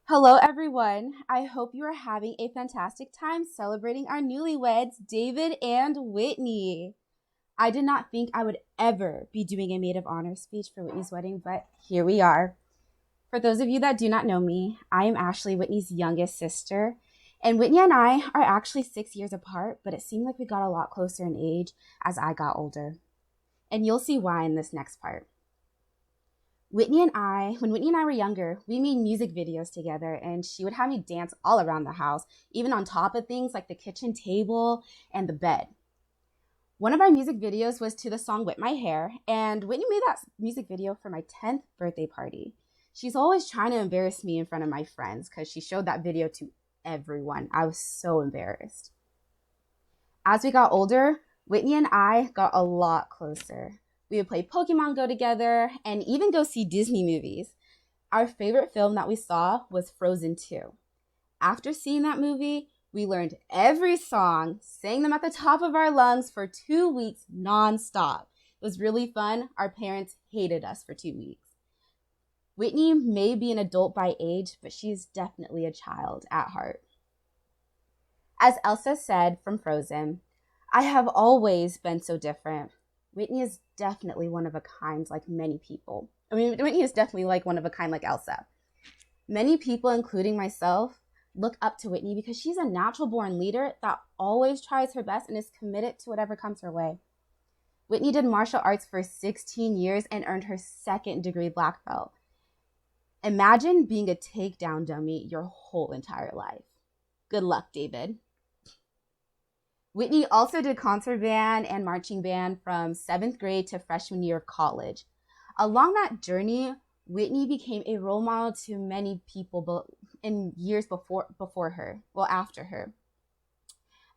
Hello, everyone. I hope you are having a fantastic time celebrating our newlyweds, David and Whitney. I did not think I would ever be doing a maid of honor speech for Whitney's wedding, but here we are. For those of you that do not know me, I am Ashley, Whitney's youngest sister. And Whitney and I are actually 6 years apart, but it seemed like we got a lot closer in age as I got older. And you'll see why in this next part. When Whitney and I were younger, we made music videos together, and she would have me dance all around the house, even on top of things like the kitchen table and the bed. One of our music videos was to the song Whip My Hair, and Whitney made that music video for my 10th birthday party. She's always trying to embarrass me in front of my friends because she showed that video to everyone. I was so embarrassed. As we got older, Whitney and I got a lot closer. We would play Pokemon Go together and even go see Disney movies. Our favorite film that we saw was Frozen 2. After seeing that movie, we learned every song, sang them at the top of our lungs for 2 weeks nonstop. It was really fun. Our parents hated us for 2 weeks. Whitney may be an adult by age, but she's definitely a child at heart. As Elsa said from Frozen, I have always been so different. Whitney is definitely one of a kind like many people. Whitney is definitely like one of a kind like Elsa. Many people, including myself, look up to Whitney because she's a natural born leader that always tries her best and is committed to whatever comes her way. Whitney did martial arts for 16 years and earned her second degree black belt. Imagine being a takedown dummy your whole entire life. Good luck, David. Whitney also did concert band and marching band from 7th grade to freshman year of college. Along that journey, Whitney became a role model to many people in years after her.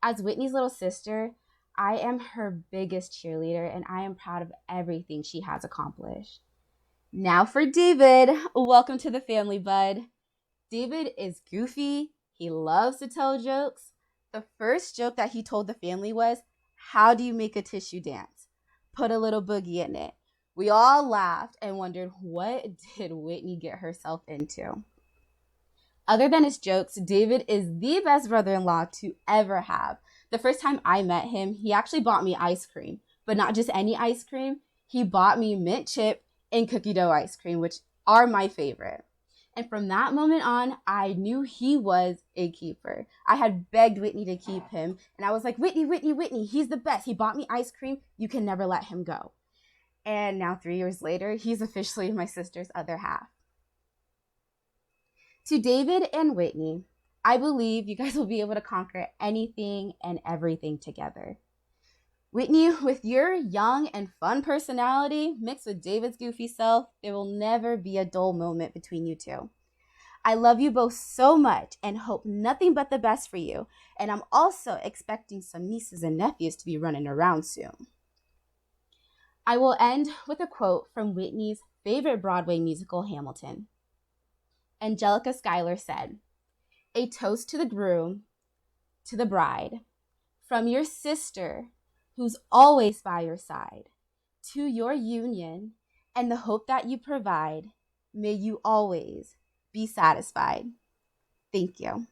As Whitney's little sister, I am her biggest cheerleader and I am proud of everything she has accomplished. Now for David. Welcome to the family, bud. David is goofy. He loves to tell jokes. The first joke that he told the family was, how do you make a tissue dance? Put a little boogie in it. We all laughed and wondered, what did Whitney get herself into? Other than his jokes, David is the best brother-in-law to ever have. The first time I met him, he actually bought me ice cream, but not just any ice cream. He bought me mint chip and cookie dough ice cream, which are my favorite. And from that moment on, I knew he was a keeper. I had begged Whitney to keep him. And I was like, Whitney, he's the best. He bought me ice cream. You can never let him go. And now 3 years later, he's officially my sister's other half. To David and Whitney, I believe you guys will be able to conquer anything and everything together. Whitney, with your young and fun personality mixed with David's goofy self, there will never be a dull moment between you two. I love you both so much and hope nothing but the best for you. And I'm also expecting some nieces and nephews to be running around soon. I will end with a quote from Whitney's favorite Broadway musical, Hamilton. Angelica Schuyler said, "A toast to the groom, to the bride, from your sister, who's always by your side, to your union and the hope that you provide. May you always be satisfied." Thank you.